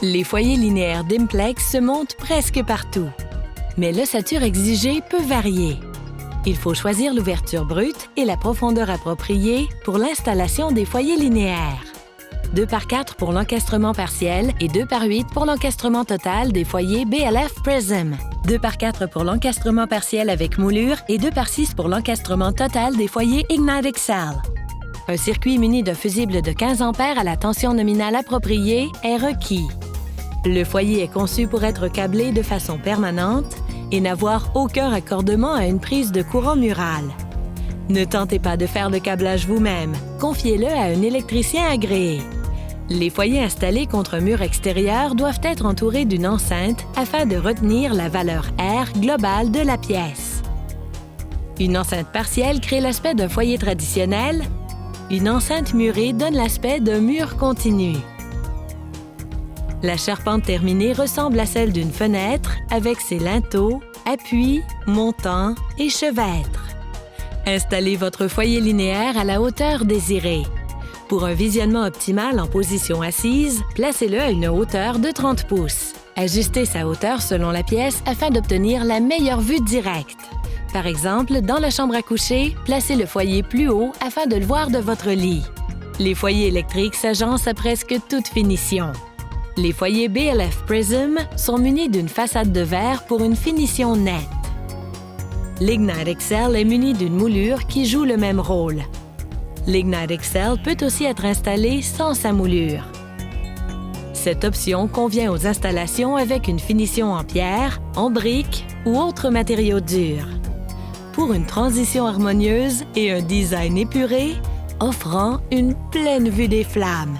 Les foyers linéaires Dimplex se montent presque partout. Mais l'ossature exigée peut varier. Il faut choisir l'ouverture brute et la profondeur appropriée pour l'installation des foyers linéaires. 2x4 pour l'encastrement partiel et 2x8 pour l'encastrement total des foyers BLF Prism. 2x4 pour l'encastrement partiel avec moulure et 2x6 pour l'encastrement total des foyers Ignite Excel. Un circuit muni d'un fusible de 15 A à la tension nominale appropriée est requis. Le foyer est conçu pour être câblé de façon permanente et n'avoir aucun raccordement à une prise de courant murale. Ne tentez pas de faire le câblage vous-même. Confiez-le à un électricien agréé. Les foyers installés contre un mur extérieur doivent être entourés d'une enceinte afin de retenir la valeur R globale de la pièce. Une enceinte partielle crée l'aspect d'un foyer traditionnel. Une enceinte murée donne l'aspect d'un mur continu. La charpente terminée ressemble à celle d'une fenêtre avec ses linteaux, appuis, montants et chevêtres. Installez votre foyer linéaire à la hauteur désirée. Pour un visionnement optimal en position assise, placez-le à une hauteur de 30 pouces. Ajustez sa hauteur selon la pièce afin d'obtenir la meilleure vue directe. Par exemple, dans la chambre à coucher, placez le foyer plus haut afin de le voir de votre lit. Les foyers électriques s'agencent à presque toute finition. Les foyers BLF Prism sont munis d'une façade de verre pour une finition nette. L'Ignite Excel est muni d'une moulure qui joue le même rôle. L'Ignite Excel peut aussi être installé sans sa moulure. Cette option convient aux installations avec une finition en pierre, en briques ou autres matériaux durs. Pour une transition harmonieuse et un design épuré, offrant une pleine vue des flammes.